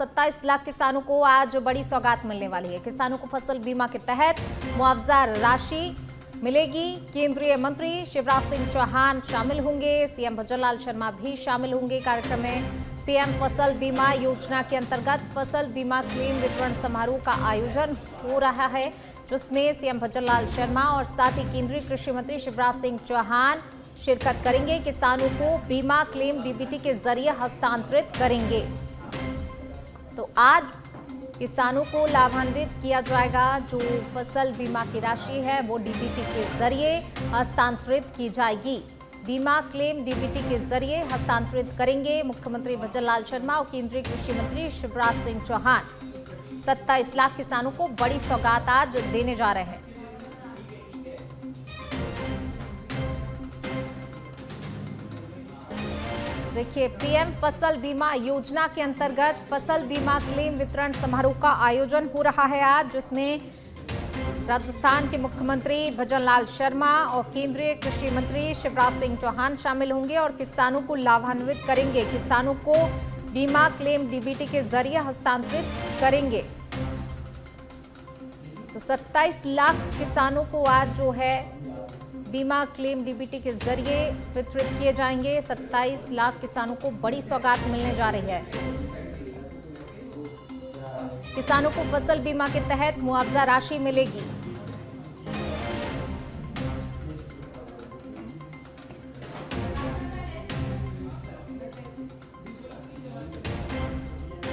27 लाख किसानों को आज बड़ी सौगात मिलने वाली है। किसानों को फसल बीमा के तहत मुआवजा राशि मिलेगी। केंद्रीय मंत्री शिवराज सिंह चौहान शामिल होंगे, सीएम भजनलाल शर्मा भी शामिल होंगे कार्यक्रम में। पीएम फसल बीमा योजना के अंतर्गत फसल बीमा क्लेम वितरण समारोह का आयोजन हो रहा है, जिसमें सीएम भजनलाल शर्मा और साथ ही केंद्रीय कृषि मंत्री शिवराज सिंह चौहान शिरकत करेंगे। किसानों को बीमा क्लेम डीबीटी के जरिए हस्तांतरित करेंगे। तो आज किसानों को लाभान्वित किया जाएगा। जो फसल बीमा की राशि है वो डीबीटी के जरिए हस्तांतरित की जाएगी। बीमा क्लेम डीबीटी के जरिए हस्तांतरित करेंगे मुख्यमंत्री भजनलाल शर्मा और केंद्रीय कृषि मंत्री शिवराज सिंह चौहान। 27 लाख किसानों को बड़ी सौगात आज देने जा रहे हैं। देखिए, पीएम फसल बीमा योजना के अंतर्गत फसल बीमा क्लेम वितरण समारोह का आयोजन हो रहा है आज, जिसमें राजस्थान के मुख्यमंत्री भजनलाल शर्मा और केंद्रीय कृषि मंत्री शिवराज सिंह चौहान शामिल होंगे और किसानों को लाभान्वित करेंगे। किसानों को बीमा क्लेम डीबीटी के जरिए हस्तांतरित करेंगे। तो 27 लाख किसानों को आज जो है बीमा क्लेम डीबीटी के जरिए वितरित किए जाएंगे। 27 लाख किसानों को बड़ी सौगात मिलने जा रही है। किसानों को फसल बीमा के तहत मुआवजा राशि मिलेगी।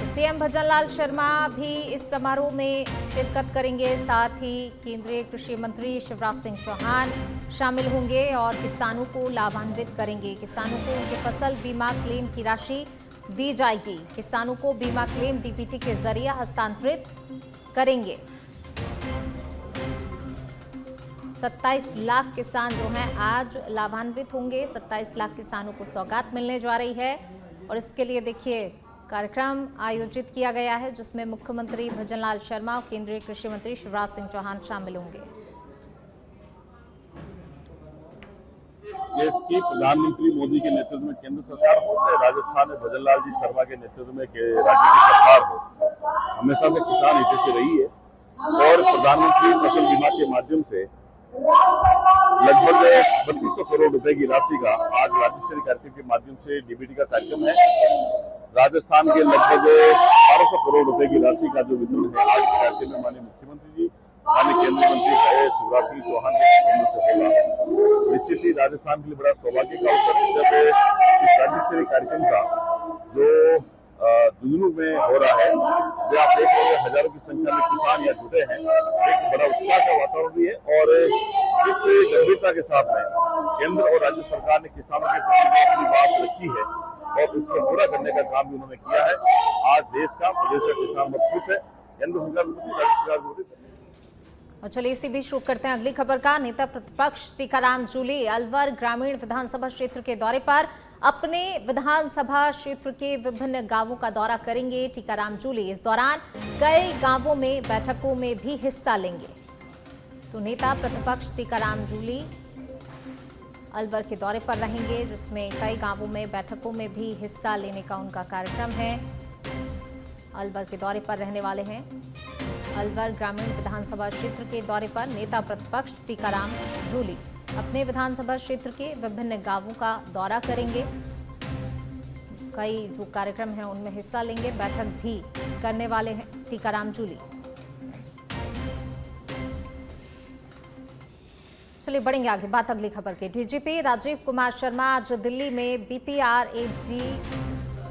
सीएम भजनलाल शर्मा भी इस समारोह में शिरकत करेंगे। साथ ही केंद्रीय कृषि मंत्री शिवराज सिंह चौहान शामिल होंगे और किसानों को लाभान्वित करेंगे। किसानों को उनके फसल बीमा क्लेम की राशि दी जाएगी। किसानों को बीमा क्लेम डीबीटी के जरिए हस्तांतरित करेंगे। 27 लाख किसान जो हैं आज लाभान्वित होंगे। 27 लाख किसानों को सौगात मिलने जा रही है और इसके लिए देखिए कार्यक्रम आयोजित किया गया है, जिसमें मुख्यमंत्री भजनलाल शर्मा और केंद्रीय कृषि मंत्री शिवराज सिंह चौहान शामिल होंगे। देश की प्रधानमंत्री मोदी के नेतृत्व में केंद्र सरकार हो, चाहे राजस्थान में भजनलाल जी शर्मा के नेतृत्व में राज्य की सरकार हो, हमेशा से किसान हित से रही है और प्रधानमंत्री फसल बीमा के माध्यम से लगभग 3200 करोड़ रुपए की राशि का आज राज्य स्तरीय कार्यक्रम के माध्यम से डीबीटी का कार्यक्रम है। राजस्थान के लगभग 1200 करोड़ रुपए की राशि का जो वितरण है आज इस कार्यक्रम में माननीय मुख्यमंत्री जी, माननीय केंद्रीय मंत्री है शिवराज सिंह चौहान के से होगा। निश्चित ही राजस्थान के लिए बड़ा सौभाग्य का अवसर है जब इस राज्य स्तरीय कार्यक्रम का जो झुंझुनू में हो रहा है, जो आप देख रहे हैं हजारों की संख्या में किसान यहाँ जुटे हैं। एक बड़ा उत्साह का वातावरण भी है और जिस गंभीरता के साथ में केंद्र और राज्य सरकार ने किसानों के प्रति अपनी बात रखी है और उसको पूरा करने का काम भी उन्होंने किया है। आज देश का प्रदेश का किसान बहुत खुश है। केंद्र सरकार राज्य सरकार और चलिए इसी बीच शुरू करते हैं अगली खबर का। नेता प्रतिपक्ष टीकाराम जूली अलवर ग्रामीण विधानसभा क्षेत्र के दौरे पर अपने विधानसभा क्षेत्र के विभिन्न गांवों का दौरा करेंगे। टीकाराम जूली इस दौरान कई गांवों में बैठकों में भी हिस्सा लेंगे। तो नेता प्रतिपक्ष टीकाराम जूली अलवर के दौरे पर रहेंगे, जिसमें कई गांवों में बैठकों में भी हिस्सा लेने का उनका कार्यक्रम है। अलवर के दौरे पर रहने वाले हैं। अलवर ग्रामीण विधानसभा क्षेत्र के दौरे पर नेता प्रतिपक्ष टीकाराम जूली अपने विधानसभा क्षेत्र के विभिन्न गांवों का दौरा करेंगे। कई जो कार्यक्रम हैं उनमें हिस्सा लेंगे, बैठक भी करने वाले हैं टीकाराम जूली। चलिए बढ़ेंगे आगे, बात अगली खबर की। डीजीपी राजीव कुमार शर्मा आज दिल्ली में बीपीआरएडी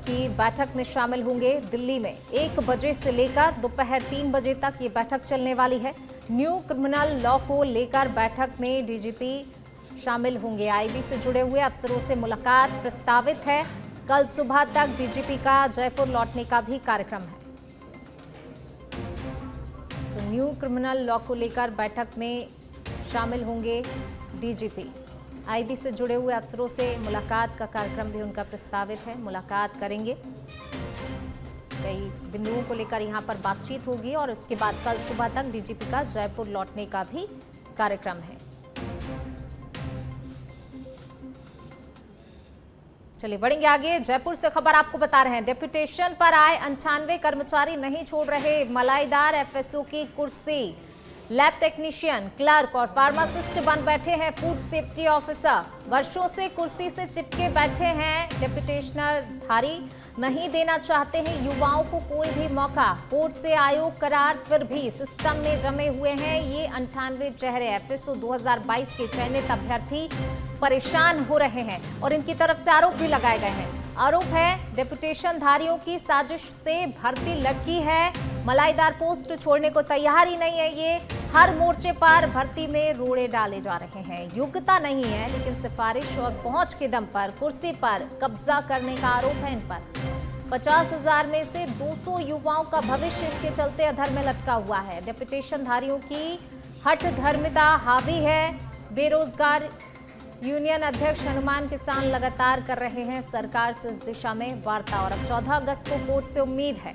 की बैठक में शामिल होंगे। दिल्ली में 1 बजे से लेकर दोपहर 3 बजे तक ये बैठक चलने वाली है। न्यू क्रिमिनल लॉ को लेकर बैठक में डीजीपी शामिल होंगे। आईबी से जुड़े हुए अफसरों से मुलाकात प्रस्तावित है। कल सुबह तक डीजीपी का जयपुर लौटने का भी कार्यक्रम है। तो न्यू क्रिमिनल लॉ को लेकर बैठक में शामिल होंगे डीजीपी। आईबी से जुड़े हुए अफसरों से मुलाकात का कार्यक्रम भी उनका प्रस्तावित है। मुलाकात करेंगे, कई बिंदुओं को लेकर यहां पर बातचीत होगी और उसके बाद कल सुबह तक डीजीपी का जयपुर लौटने का भी कार्यक्रम है। चलिए बढ़ेंगे आगे। जयपुर से खबर आपको बता रहे हैं, डेपुटेशन पर आए 98 कर्मचारी नहीं छोड़ रहे मलाईदार एफएसओ की कुर्सी। लैब टेक्नीशियन, क्लर्क और फार्मासिस्ट बन बैठे हैं फूड सेफ्टी ऑफिसर। वर्षों से कुर्सी से चिपके बैठे हैं डेपुटेशनर धारी, नहीं देना चाहते हैं युवाओं को कोई भी मौका। कोर्ट से आयोग करार, फिर भी सिस्टम में जमे हुए हैं ये 98 चेहरे। एफएसओ 2022 के चयनित अभ्यर्थी परेशान हो रहे हैं और इनकी तरफ से आरोप भी लगाए गए हैं। आरोप है डेपुटेशन धारियों की साजिश से भर्ती लटकी है। मलाईदार पोस्ट छोड़ने को तैयार ही नहीं है ये। हर मोर्चे पर भर्ती में रोड़े डाले जा रहे हैं। योग्यता नहीं है लेकिन सिफारिश और पहुंच के दम पर कुर्सी पर कब्जा करने का आरोप है इन पर। 50,000 में से 200 युवाओं का भविष्य इसके चलते अधर में लटका हुआ है। डेपुटेशन धारियों की हठ धर्मिता हावी है। बेरोजगार यूनियन अध्यक्ष हनुमान किसान लगातार कर रहे हैं सरकार से इस दिशा में वार्ता और अब 14 अगस्त को कोर्ट से उम्मीद है।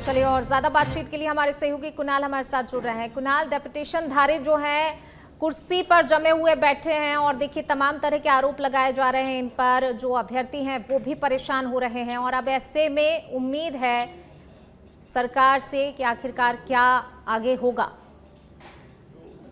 चलिए और ज्यादा बातचीत के लिए हमारे सहयोगी कुणाल हमारे साथ जुड़ रहे हैं। कुणाल, डेपुटेशन धारी जो है कुर्सी पर जमे हुए बैठे हैं और देखिए तमाम तरह के आरोप लगाए जा रहे हैं इन पर। जो अभ्यर्थी हैं वो भी परेशान हो रहे हैं और अब ऐसे में उम्मीद है सरकार से कि आखिरकार क्या आगे होगा।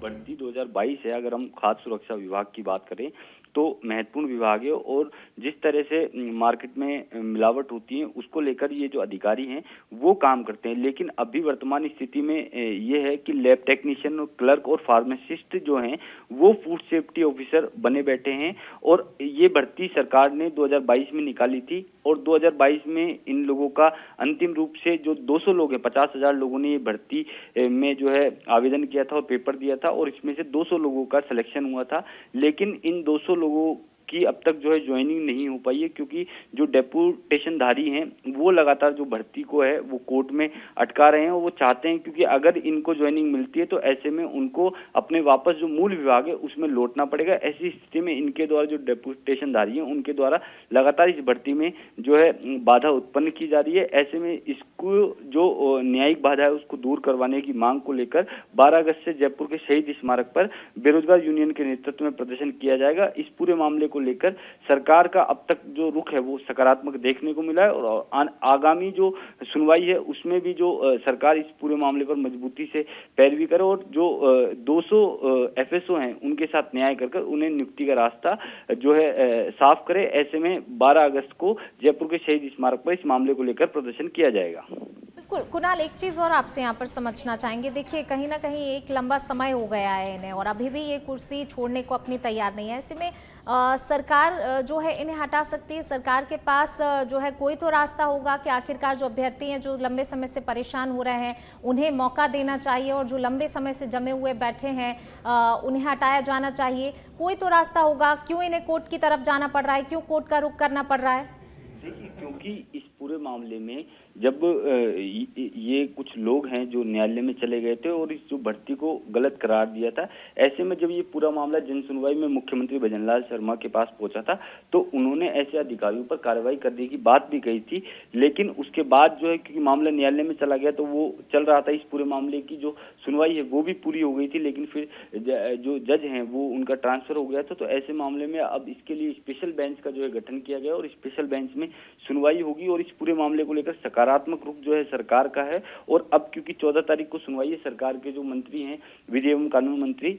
भर्ती 2022 है, अगर हम खाद्य सुरक्षा विभाग की बात करें तो महत्वपूर्ण विभाग है और जिस तरह से मार्केट में मिलावट होती है उसको लेकर ये जो अधिकारी हैं वो काम करते हैं। लेकिन अभी वर्तमान स्थिति में ये है कि लैब टेक्नीशियन, क्लर्क और फार्मासिस्ट जो हैं वो फूड सेफ्टी ऑफिसर बने बैठे हैं और ये भर्ती सरकार ने 2022 में निकाली थी और 2022 में इन लोगों का अंतिम रूप से जो 200 लोग हैं, 50,000 लोगों ने ये भर्ती में जो है आवेदन किया था और पेपर दिया था और इसमें से 200 लोगों का सिलेक्शन हुआ था। लेकिन इन 200 लोगों की अब तक जो है ज्वाइनिंग नहीं हो पाई है क्योंकि जो डेपुटेशन धारी हैं वो लगातार जो भर्ती को है वो कोर्ट में अटका रहे हैं और वो चाहते हैं क्योंकि अगर इनको ज्वाइनिंग मिलती है तो ऐसे में उनको अपने वापस जो मूल विभाग है उसमें लौटना पड़ेगा। ऐसी स्थिति में इनके द्वारा जो डेपुटेशन धारी हैं उनके द्वारा लगातार इस भर्ती में जो है बाधा उत्पन्न की जा रही है। ऐसे में इसको जो न्यायिक बाधा है उसको दूर करवाने की मांग को लेकर 12 अगस्त से जयपुर के शहीद स्मारक पर बेरोजगार यूनियन के नेतृत्व में प्रदर्शन किया जाएगा। इस पूरे मामले को लेकर सरकार का अब तक जो रुख है वो सकारात्मक देखने को मिला है और आगामी जो सुनवाई है उसमें भी जो सरकार इस पूरे मामले पर मजबूती से पैरवी करे और जो 200 एफएसओ हैं उनके साथ न्याय कर उन्हें नियुक्ति का रास्ता जो है साफ करे। ऐसे में 12 अगस्त को जयपुर के शहीद स्मारक पर इस मामले को लेकर प्रदर्शन किया जाएगा। बिल्कुल कुणाल, एक चीज और आपसे यहाँ पर समझना चाहेंगे। देखिए कहीं ना कहीं एक लंबा समय हो गया है इन्हें और अभी भी ये कुर्सी छोड़ने को अपनी तैयार नहीं है। ऐसे में सरकार जो है इन्हें हटा सकती है। सरकार के पास जो है कोई तो रास्ता होगा कि आखिरकार जो अभ्यर्थी हैं जो लंबे समय से परेशान हो रहे हैं उन्हें मौका देना चाहिए और जो लंबे समय से जमे हुए बैठे हैं उन्हें हटाया जाना चाहिए। कोई तो रास्ता होगा। क्यों इन्हें कोर्ट की तरफ जाना पड़ रहा है, क्यों कोर्ट का रुख करना पड़ रहा है? देखिए क्योंकि इस पूरे मामले में जब ये कुछ लोग हैं जो न्यायालय में चले गए थे और इस जो भर्ती को गलत करार दिया था, ऐसे में जब ये पूरा मामला जन सुनवाई में मुख्यमंत्री भजनलाल शर्मा के पास पहुंचा था तो उन्होंने ऐसे अधिकारियों पर कार्रवाई करने की बात भी कही थी। लेकिन उसके बाद जो है क्योंकि मामला न्यायालय में चला गया तो वो चल रहा था, इस पूरे मामले की जो सुनवाई है वो भी पूरी हो गई थी। लेकिन फिर जो जज हैं वो उनका ट्रांसफर हो गया था तो ऐसे मामले में अब इसके लिए स्पेशल बेंच का जो है गठन किया गया और स्पेशल बेंच में सुनवाई होगी और इस पूरे मामले को लेकर सकारात्मक रुख जो है सरकार का है। और अब क्योंकि 14 तारीख को सुनवाई है, सरकार के जो मंत्री हैं विधि एवं कानून मंत्री,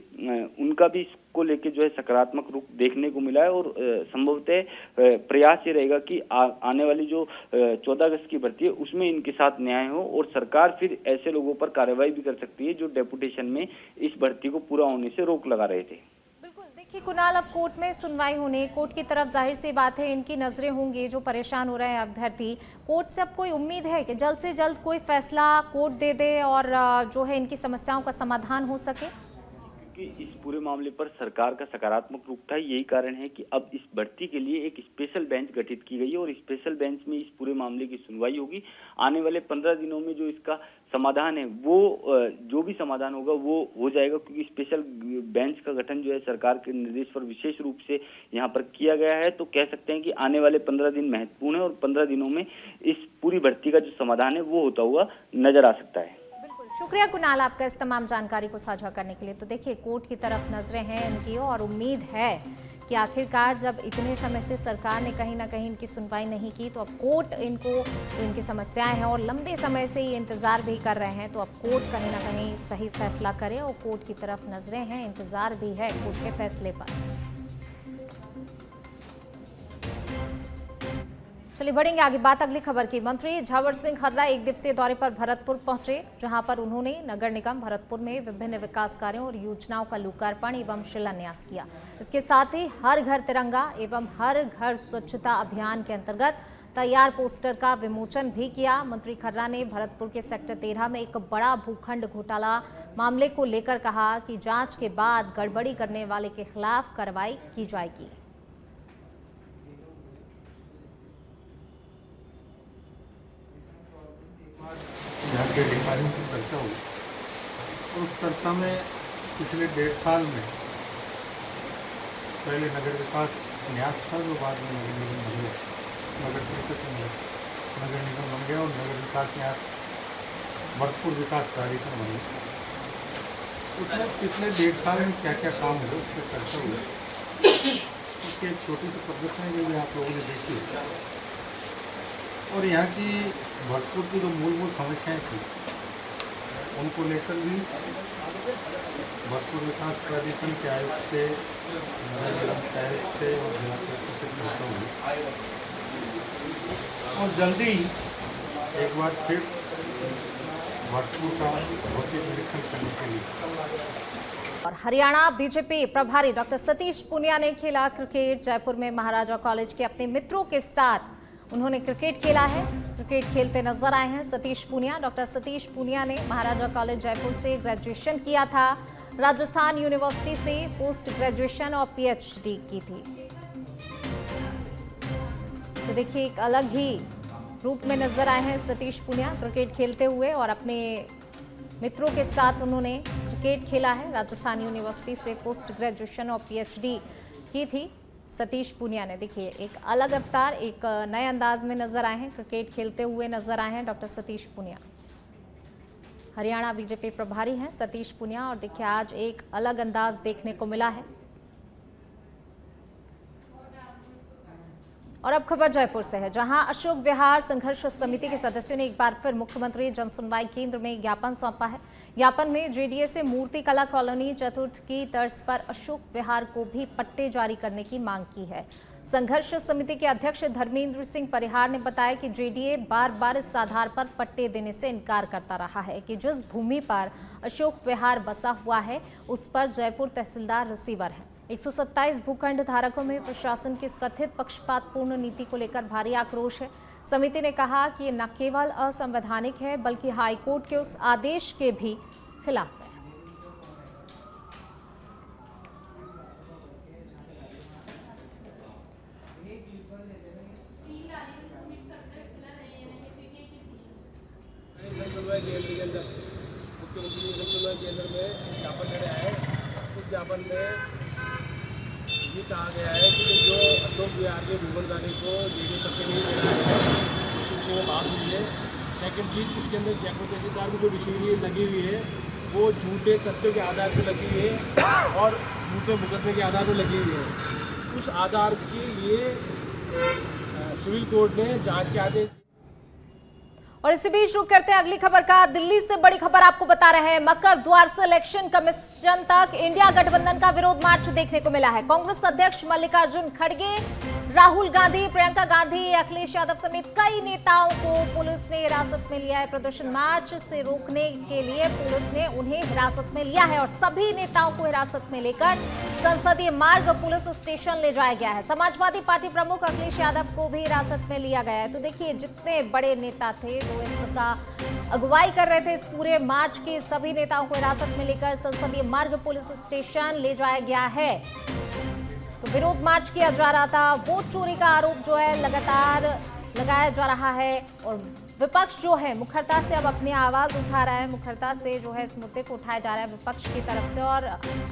उनका भी इसको लेकर जो है सकारात्मक रुख देखने को मिला है और संभवतः प्रयास ये रहेगा कि आने वाली जो 14 अगस्त की भर्ती है उसमें इनके साथ न्याय हो और सरकार फिर ऐसे लोगों पर कार्रवाई भी कर सकती है जो डेपुटेशन में इस भर्ती को पूरा होने से रोक लगा रहे थे। देखिए कुणाल, अब कोर्ट में सुनवाई होने, कोर्ट की तरफ जाहिर सी बात है इनकी नजरें होंगी जो परेशान हो रहे हैं अभ्यर्थी। कोर्ट से अब कोई उम्मीद है कि जल्द से जल्द कोई फैसला कोर्ट दे दे और जो है इनकी समस्याओं का समाधान हो सके? कि इस पूरे मामले पर सरकार का सकारात्मक रुख था, यही कारण है कि अब इस भर्ती के लिए एक स्पेशल बेंच गठित की गई है और स्पेशल बेंच में इस पूरे मामले की सुनवाई होगी। आने वाले 15 दिनों में जो इसका समाधान है वो जो भी समाधान होगा वो हो जाएगा क्योंकि स्पेशल बेंच का गठन जो है सरकार के निर्देश पर विशेष रूप से यहाँ पर किया गया है। तो कह सकते हैं कि आने वाले 15 दिन महत्वपूर्ण है और 15 दिनों में इस पूरी भर्ती का जो समाधान है वो होता हुआ नजर आ सकता है। शुक्रिया कुणाल आपका इस तमाम जानकारी को साझा करने के लिए। तो देखिए कोर्ट की तरफ नजरें हैं इनकी और उम्मीद है कि आखिरकार जब इतने समय से सरकार ने कहीं ना कहीं इनकी सुनवाई नहीं की, तो अब कोर्ट इनको जो इनकी समस्याएं हैं और लंबे समय से ये इंतजार भी कर रहे हैं, तो अब कोर्ट कहीं ना कहीं सही फैसला करे। और कोर्ट की तरफ नजरें हैं, इंतजार भी है कोर्ट के फैसले पर। चलिए बढ़ेंगे आगे बात अगली खबर की। मंत्री झावर सिंह खर्रा एक दिवसीय दौरे पर भरतपुर पहुंचे, जहां पर उन्होंने नगर निगम भरतपुर में विभिन्न विकास कार्यों और योजनाओं का लोकार्पण एवं शिलान्यास किया। इसके साथ ही हर घर तिरंगा एवं हर घर स्वच्छता अभियान के अंतर्गत तैयार पोस्टर का विमोचन भी किया। मंत्री खर्रा ने भरतपुर के सेक्टर 13 में एक बड़ा भूखंड घोटाला मामले को लेकर कहा कि जांच के बाद गड़बड़ी करने वाले के खिलाफ कार्रवाई की जाएगी। यहाँ के अधिकारियों से चर्चा हुई और उस चर्चा में पिछले 1.5 साल में पहले नगर विकास न्यास था, जो बाद में नगर निगम बन गया, नगर परिषद से नगर निगम बन गया और नगर विकास न्यास भरतपुर विकास प्राधिकरण बन गया। उसमें पिछले 1.5 साल में क्या क्या काम हुए उस पर चर्चा हुई। उसकी एक छोटी सी प्रदर्शनी जो भी आप लोगों ने देखी और यहाँ की भरतपुर की जो मूलभूत समस्याएं थी उनको लेकर भी भरतपुर विकास प्राधिकरण के आयुक्त से, नगर निगम के आयुक्त से और जिला कलेक्टर से चर्चा हुई और जल्दी ही एक बार फिर भरतपुर का भौतिक निरीक्षण करने के लिए। और हरियाणा बीजेपी प्रभारी डॉक्टर सतीश पूनिया ने खेला क्रिकेट। जयपुर में महाराजा कॉलेज के अपने मित्रों के साथ उन्होंने क्रिकेट खेला है। क्रिकेट खेलते नजर आए हैं सतीश पूनिया। डॉक्टर सतीश पूनिया ने महाराजा कॉलेज जयपुर से ग्रेजुएशन किया था, राजस्थान यूनिवर्सिटी से पोस्ट ग्रेजुएशन और पीएचडी की थी। तो देखिए एक अलग ही रूप में नजर आए हैं सतीश पूनिया क्रिकेट खेलते हुए और अपने मित्रों के साथ उन्होंने क्रिकेट खेला है। राजस्थान यूनिवर्सिटी से पोस्ट ग्रेजुएशन और पीएचडी की थी सतीश पूनिया ने। देखिए एक अलग अवतार, एक नए अंदाज में नजर आए हैं, क्रिकेट खेलते हुए नजर आए हैं डॉक्टर सतीश पूनिया। हरियाणा बीजेपी प्रभारी हैं सतीश पूनिया और देखिए आज एक अलग अंदाज देखने को मिला है। और अब खबर जयपुर से है, जहां अशोक विहार संघर्ष समिति के सदस्यों ने एक बार फिर मुख्यमंत्री जन सुनवाई केंद्र में ज्ञापन सौंपा है। ज्ञापन में जेडीए से मूर्ति कला कॉलोनी चतुर्थ की तर्ज पर अशोक विहार को भी पट्टे जारी करने की मांग की है। संघर्ष समिति के अध्यक्ष धर्मेंद्र सिंह परिहार ने बताया कि जेडीए बार बार इस आधार पर पट्टे देने से इनकार करता रहा है कि जिस भूमि पर अशोक विहार बसा हुआ है उस पर जयपुर तहसीलदार रिसीवर है। 127 भूखंड धारकों में प्रशासन की इस कथित पक्षपातपूर्ण नीति को लेकर भारी आक्रोश है। समिति ने कहा कि ये न केवल असंवैधानिक है बल्कि हाईकोर्ट के उस आदेश के भी खिलाफ है। मुख्यमंत्री जन सुनवाई केंद्र में ज्ञापन देने आए। उस ज्ञापन में ये कहा गया है कि जो अशोक विहार के भूमंडारी को जेडीए पट्टे नहीं दे रहा है, उस विषय में बात हुई है। सेकेंड चीज, इसके अंदर जयपुर तहसीलदार की जो रिसीवरी लगी हुई है वो झूठे तथ्यों के आधार पर लगी हुई है और झूठे मुकदमे के आधार पर लगी हुई है। उस आधार के लिए सिविल कोर्ट ने जांच के आदेश। और इसी बीच शुरू करते हैं अगली खबर का। दिल्ली से बड़ी खबर आपको बता रहे हैं, मकर द्वार से इलेक्शन कमीशन तक इंडिया गठबंधन का विरोध मार्च देखने को मिला है। कांग्रेस अध्यक्ष मल्लिकार्जुन खड़गे, राहुल गांधी, प्रियंका गांधी, अखिलेश यादव समेत कई नेताओं को पुलिस ने हिरासत में लिया है। प्रदर्शन मार्च से रोकने के लिए पुलिस ने उन्हें हिरासत में लिया है और सभी नेताओं को हिरासत में लेकर संसदीय मार्ग पुलिस स्टेशन ले जाया गया है। समाजवादी पार्टी प्रमुख अखिलेश यादव को भी हिरासत में लिया गया है। तो देखिए जितने बड़े नेता थे जो इसका अगुवाई कर रहे थे इस पूरे मार्च के, सभी नेताओं को हिरासत में लेकर संसदीय मार्ग पुलिस स्टेशन ले जाया गया है। तो विरोध मार्च किया जा रहा था। वोट चोरी का आरोप जो है लगातार लगाया जा रहा है और विपक्ष जो है मुखरता से अब अपनी आवाज उठा रहा है, मुखरता से जो है इस मुद्दे को उठाया जा रहा है विपक्ष की तरफ से। और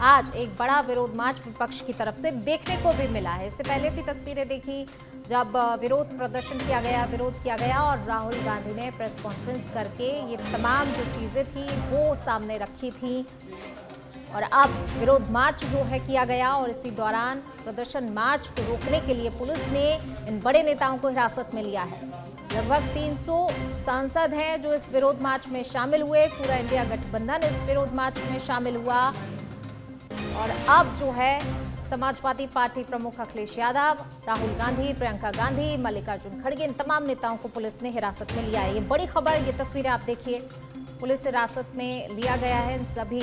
आज एक बड़ा विरोध मार्च विपक्ष की तरफ से देखने को भी मिला है। इससे पहले भी तस्वीरें देखी जब विरोध प्रदर्शन किया गया, विरोध किया गया और राहुल गांधी ने प्रेस कॉन्फ्रेंस करके ये तमाम जो चीजें थी वो सामने रखी थी और अब विरोध मार्च जो है किया गया और इसी दौरान प्रदर्शन मार्च को रोकने के लिए पुलिस ने इन बड़े नेताओं को हिरासत में लिया है। लगभग 300 सांसद हैं जो इस विरोध मार्च में शामिल हुए। पूरा इंडिया गठबंधन इस विरोध मार्च में शामिल हुआ और अब जो है समाजवादी पार्टी प्रमुख अखिलेश यादव, राहुल गांधी, प्रियंका गांधी, मल्लिकार्जुन खड़गे, इन तमाम नेताओं को पुलिस ने हिरासत में लिया है। ये बड़ी खबर, ये तस्वीरें आप देखिए, पुलिस हिरासत में लिया गया है इन सभी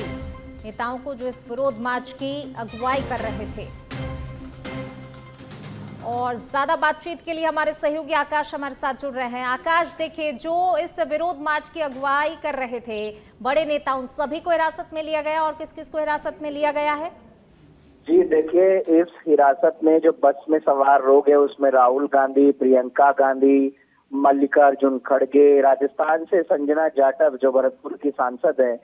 नेताओं को जो इस विरोध मार्च की अगुवाई कर रहे थे। और ज्यादा बातचीत के लिए हमारे सहयोगी आकाश हमारे साथ जुड़ रहे हैं। आकाश, देखिए, जो इस विरोध मार्च की अगुवाई कर रहे थे बड़े नेता, उन सभी को हिरासत में लिया गया और किस किस को हिरासत में लिया गया है? जी देखिए, इस हिरासत में जो बस में सवार लोग हैं उसमें राहुल गांधी, प्रियंका गांधी, मल्लिकार्जुन खड़गे, राजस्थान से संजना जाटव जो भरतपुर की सांसद है,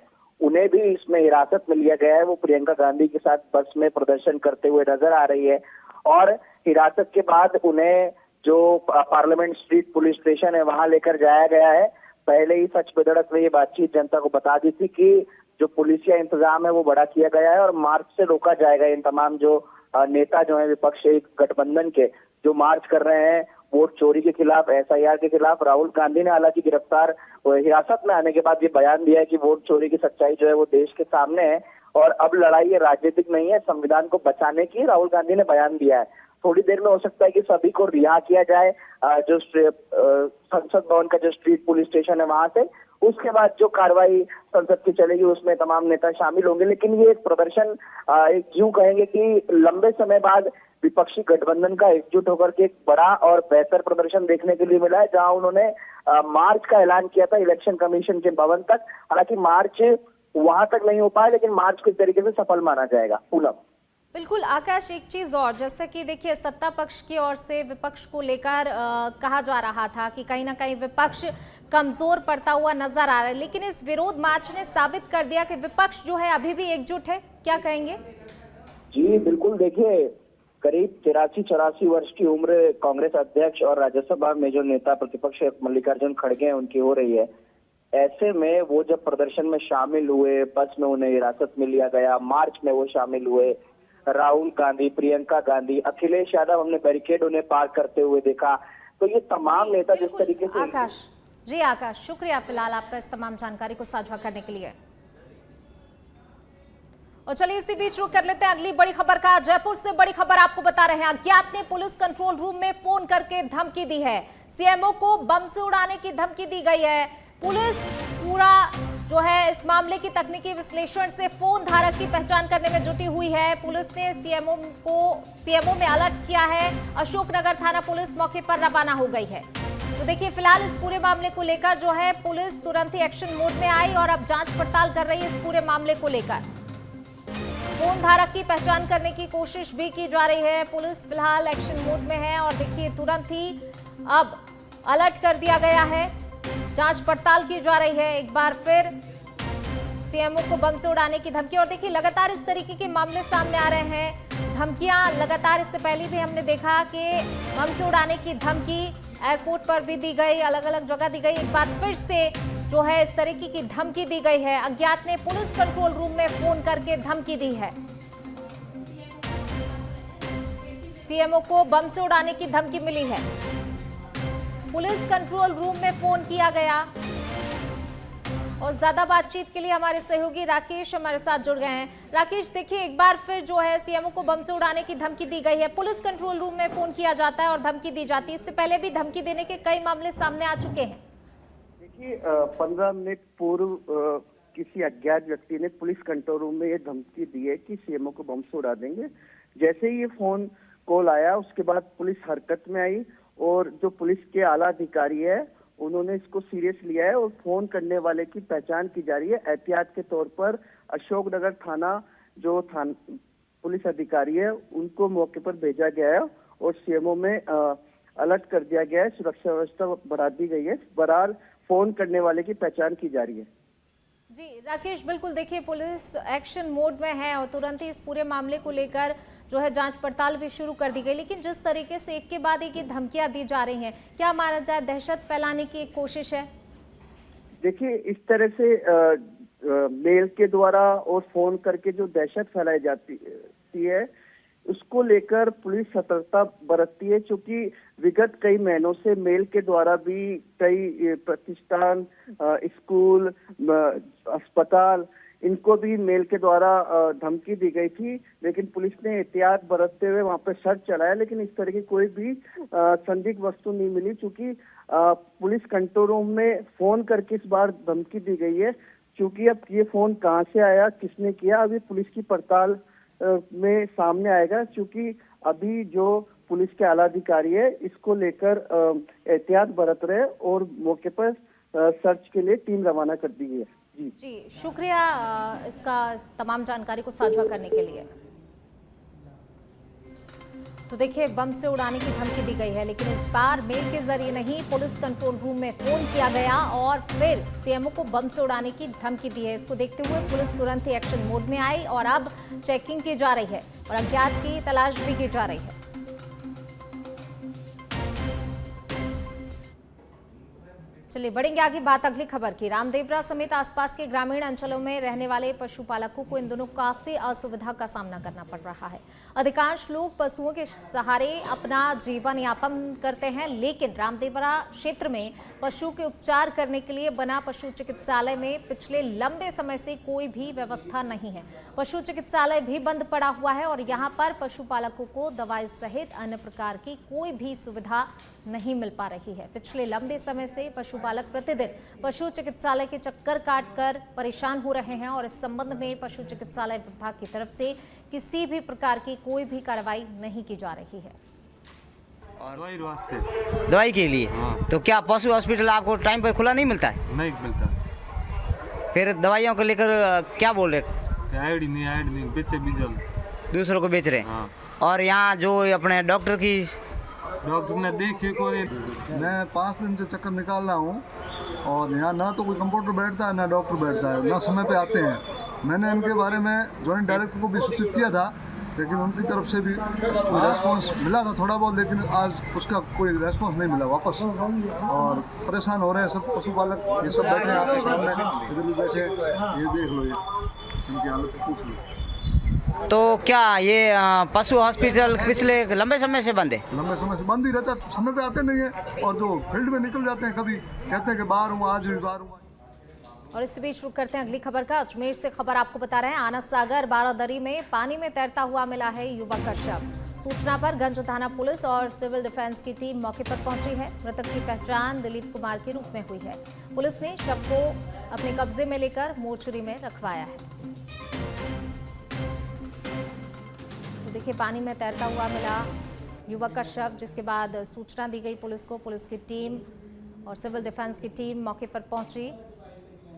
उन्हें भी इसमें हिरासत में लिया गया है। वो प्रियंका गांधी के साथ बस में प्रदर्शन करते हुए नजर आ रही है और हिरासत के बाद उन्हें जो पार्लियामेंट स्ट्रीट पुलिस स्टेशन है वहां लेकर जाया गया है। पहले ही सच बेधड़क में ये बातचीत जनता को बता दी थी कि जो पुलिसिया इंतजाम है वो बड़ा किया गया है और मार्च से रोका जाएगा। इन तमाम जो नेता जो है विपक्ष गठबंधन के जो मार्च कर रहे हैं वोट चोरी के खिलाफ, SIR के खिलाफ। राहुल गांधी ने हालांकि हिरासत में आने के बाद ये बयान दिया है कि वोट चोरी की सच्चाई जो है वो देश के सामने है और अब लड़ाई ये राजनीतिक नहीं है, संविधान को बचाने की राहुल गांधी ने बयान दिया है। थोड़ी देर में हो सकता है कि सभी को रिहा किया जाए जो संसद भवन का जो स्ट्रीट पुलिस स्टेशन है वहां से। उसके बाद जो कार्रवाई संसद की चलेगी उसमें तमाम नेता शामिल होंगे। लेकिन ये एक प्रदर्शन यूं कहेंगे कि लंबे समय बाद विपक्षी गठबंधन का एकजुट होकर के एक बड़ा और बेहतर प्रदर्शन देखने के लिए मिला है, जहां उन्होंने मार्च का ऐलान किया था इलेक्शन कमीशन के भवन तक। हालांकि मार्च वहां तक नहीं हो पाया, लेकिन मार्च को इस तरीके से सफल माना जाएगा। पूनम। बिल्कुल आकाश, एक चीज और, जैसे कि देखिए सत्ता पक्ष की ओर से विपक्ष को लेकर कहा जा रहा था कि कहीं ना कहीं विपक्ष कमजोर पड़ता हुआ नजर आ रहा है, लेकिन इस विरोध मार्च ने साबित कर दिया कि विपक्ष जो है अभी भी एकजुट है। क्या कहेंगे? जी बिल्कुल, देखिए करीब 83-84 वर्ष की उम्र कांग्रेस अध्यक्ष और राज्यसभा में जो नेता प्रतिपक्ष मल्लिकार्जुन खड़गे हैं उनकी हो रही है। ऐसे में वो जब प्रदर्शन में शामिल हुए, बस में उन्हें हिरासत में लिया गया, मार्च में वो शामिल हुए, राहुल गांधी, प्रियंका गांधी, अखिलेश यादव हमने बैरिकेड उन्हें पार करते हुए देखा। तो ये तमाम नेता जिस तरीके से आकाश, शुक्रिया फिलहाल आपका इस तमाम जानकारी को साझा करने के लिए। और चलिए इसी बीच रुक कर लेते हैं अगली बड़ी खबर का। जयपुर से बड़ी खबर आपको बता रहे हैं, अज्ञात ने पुलिस कंट्रोल रूम में फोन करके धमकी दी है। CMO को बम से उड़ाने की धमकी दी गई है। पुलिस पूरा जो है इस मामले की तकनीकी विश्लेषण से फोन धारक की पहचान करने में जुटी हुई है। पुलिस ने CMO में अलर्ट किया है। अशोकनगर थाना पुलिस मौके पर रवाना हो गई है। तो देखिए फिलहाल इस पूरे मामले को लेकर जो है पुलिस तुरंत ही एक्शन मोड में आई और अब जांच पड़ताल कर रही है इस पूरे मामले को लेकर। फोन धारक की पहचान करने की कोशिश भी की जा रही है। पुलिस फिलहाल एक्शन मोड में है और देखिए तुरंत ही अब अलर्ट कर दिया गया है, जांच पड़ताल की जा रही है। एक बार फिर CMO को बम से उड़ाने की धमकी, और देखिए लगातार इस तरीके के मामले सामने आ रहे हैं। धमकियां लगातार, इससे पहले भी हमने देखा कि बम से उड़ाने की धमकी एयरपोर्ट पर भी दी गई, अलग अलग जगह दी गई। एक बार फिर से जो है इस तरीके की धमकी दी गई है। अज्ञात ने पुलिस कंट्रोल रूम में फोन करके धमकी दी है। CMO को बम से उड़ाने की धमकी मिली है। पुलिस कंट्रोल रूम में फोन किया गया और ज्यादा बातचीत के लिए हमारे सहयोगी राकेश हमारे साथ जुड़ गए हैं। राकेश, देखिए एक बार फिर जो है CMO को बम से उड़ाने की धमकी दी गई है। पुलिस कंट्रोल रूम में फोन किया जाता है और धमकी दी जाती है। इससे पहले भी धमकी देने के कई मामले सामने आ चुके हैं। देखिए 15 मिनट पूर्व किसी अज्ञात व्यक्ति ने पुलिस कंट्रोल रूम में ये धमकी दी है कि CMO को बम से उड़ा देंगे। जैसे ही ये फोन कॉल आया उसके बाद पुलिस हरकत में आई और जो पुलिस के आला अधिकारी है उन्होंने इसको सीरियस लिया है और फोन करने वाले की पहचान की जा रही है। एहतियात के तौर पर अशोकनगर थाना जो पुलिस अधिकारी है उनको मौके पर भेजा गया है और CMO में अलर्ट कर दिया गया है। सुरक्षा व्यवस्था बढ़ा दी गई है। बहरहाल फोन करने वाले की पहचान की जा रही है। जी राकेश, बिल्कुल, देखिए पुलिस एक्शन मोड में है और तुरंत ही इस पूरे मामले को लेकर जो है जांच पड़ताल भी शुरू कर दी गई। लेकिन जिस तरीके से एक के बाद एक धमकियां दी जा रही हैं, क्या माना जाए दहशत फैलाने की एक कोशिश है? देखिए इस तरह से मेल के द्वारा और फोन करके जो दहशत फैलाई जाती है, उसको लेकर पुलिस सतर्कता बरतती है। क्योंकि विगत कई महीनों से मेल के द्वारा भी कई प्रतिष्ठान, स्कूल, अस्पताल, इनको भी मेल के द्वारा धमकी दी गई थी, लेकिन पुलिस ने एहतियात बरतते हुए वहां पर सर्च चलाया, लेकिन इस तरह की कोई भी संदिग्ध वस्तु नहीं मिली। चूंकि पुलिस कंट्रोल रूम में फोन करके इस बार धमकी दी गई है। क्योंकि अब ये फोन कहां से आया, किसने किया, अभी पुलिस की पड़ताल में सामने आएगा। क्योंकि अभी जो पुलिस के आला अधिकारी है, इसको लेकर एहतियात बरत रहे और मौके पर सर्च के लिए टीम रवाना कर दी है। जी, शुक्रिया इसका तमाम जानकारी को साझा करने के लिए। तो देखिए, बम से उड़ाने की धमकी दी गई है, लेकिन इस बार मेल के जरिए नहीं, पुलिस कंट्रोल रूम में फोन किया गया और फिर सीएमओ को बम से उड़ाने की धमकी दी है। इसको देखते हुए पुलिस तुरंत ही एक्शन मोड में आई और अब चेकिंग की जा रही है और अज्ञात की तलाश भी की जा रही है। चलिए बढ़ेंगे आगे बात अगली खबर की। रामदेवरा समेत आसपास के ग्रामीण अंचलों में रहने वाले पशुपालकों को इन दिनों काफी असुविधा का सामना करना पड़ रहा है। अधिकांश लोग पशुओं के सहारे अपना जीवन यापन करते हैं, लेकिन रामदेवरा क्षेत्र में पशु के उपचार करने के लिए बना पशु चिकित्सालय में पिछले लंबे समय से कोई भी व्यवस्था नहीं है। पशु चिकित्सालय भी बंद पड़ा हुआ है और यहाँ पर पशुपालकों को दवाई सहित अन्य प्रकार की कोई भी सुविधा नहीं मिल पा रही है। पिछले लंबे समय से पशुपालक प्रतिदिन पशु चिकित्सालय के चक्कर काटकर परेशान हो रहे हैं और इस संबंध में पशु चिकित्सालय विभाग की तरफ से किसी भी प्रकार की कोई भी कार्रवाई नहीं की जा रही है। दवाई के लिए तो क्या पशु हॉस्पिटल आपको टाइम पर खुला नहीं मिलता है? नहीं मिलता। फिर दवाइयों को लेकर क्या बोल रहे? ऐड नहीं बेचे बीजल दूसरों को बेच रहे हैं। और यहाँ जो अपने डॉक्टर ने देखी को मैं 5 दिन से चक्कर निकाल रहा हूँ और यहाँ ना तो कोई कंपाउंडर बैठता है ना डॉक्टर बैठता है, ना समय पे आते हैं। मैंने इनके बारे में जॉइंट डायरेक्टर को भी सूचित किया था, लेकिन उनकी तरफ से भी कोई रेस्पॉन्स मिला था थोड़ा बहुत, लेकिन आज उसका कोई रेस्पॉन्स नहीं मिला वापस। और परेशान हो रहे हैं सब पशुपालक। ये सब बैठे हैं आपके सामने, इधर भी बैठे, ये देख लो, ये इनकी हालत पूछ लो। तो क्या ये पशु हॉस्पिटल पिछले लंबे समय से बंद है? लंबे समय से बंद ही रहता है, समय पे आते नहीं है और जो फील्ड में निकल जाते हैं, कभी कहते हैं कि बाहर हूँ, आज भी बाहर हूँ। और इस बीच रुक करते हैं अगली खबर का। अजमेर से खबर आपको बता रहे हैं, आनस सागर बारादरी में पानी में तैरता हुआ मिला है युवक का शव। सूचना पर गंज थाना पुलिस और सिविल डिफेंस की टीम मौके पर पहुंची है। मृतक की पहचान दिलीप कुमार के रूप में हुई है। पुलिस ने शव को अपने कब्जे में लेकर मोर्चरी में रखवाया है। तो देखिए, पानी में तैरता हुआ मिला युवक का शव, जिसके बाद सूचना दी गई पुलिस को। पुलिस की टीम और सिविल डिफेंस की टीम मौके पर पहुंची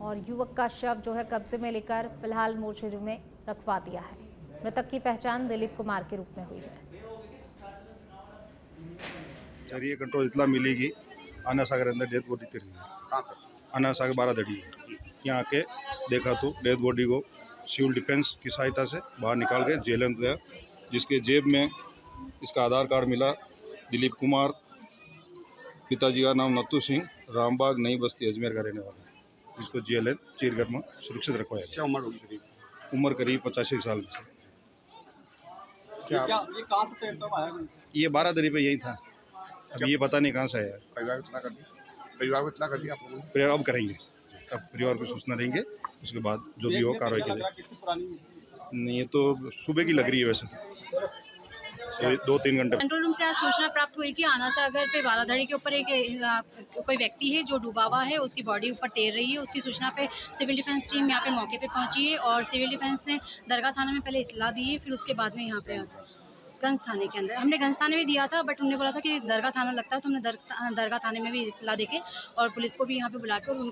और युवक का शव जो है कब्जे में लेकर फिलहाल मोर्चरी में रखवा दिया है। मृतक की पहचान दिलीप कुमार के रूप में हुई है। ये कंट्रोल इतला मिलेगी आना सागर अंदर डेथ बॉडी करी है। आना सागर बारादड़ी यहाँ आके देखा तो डेथ बॉडी को सिविल डिफेंस की सहायता से बाहर निकाल के जेल में गया, जिसके जेब में इसका आधार कार्ड मिला। दिलीप कुमार, पिताजी का नाम नत्थू सिंह, रामबाग नई बस्ती अजमेर का रहने वाला है, जिसको जेल है चीरगढ़ में सुरक्षित रखवाया गया। क्या उम्र होगी? उम्र करीब 85 साल की। क्या ये कहाँ से तैरता हुआ है? ये बारादरी पे यही था, अब ये पता नहीं कहाँ से आया। परिवार को इतना कर दिया आप लोगों? अब करेंगे, अब परिवार को सूचना देंगे, उसके बाद जो भी हो कार्रवाई करेंगे। नहीं, ये तो सुबह की लग रही है, वैसे तो 2-3 घंटे। कंट्रोल रूम से आज सूचना प्राप्त हुई कि आना सागर पे बारादड़ी के ऊपर एक कोई व्यक्ति है जो डूबा हुआ है, उसकी बॉडी ऊपर तैर रही है। उसकी सूचना पे सिविल डिफेंस टीम यहाँ पे मौके पे पहुंची है और सिविल डिफेंस ने दरगाह थाना में पहले इतला दी है, फिर उसके बाद में यहाँ पे गंज थाने के अंदर हमने गंज थाने में दिया था, बट उन्होंने बोला था कि दरगाह थाना लगता है, तो हमने दरगाह थाने में भी इतला देके और पुलिस को भी यहाँ पे बुला के और उनके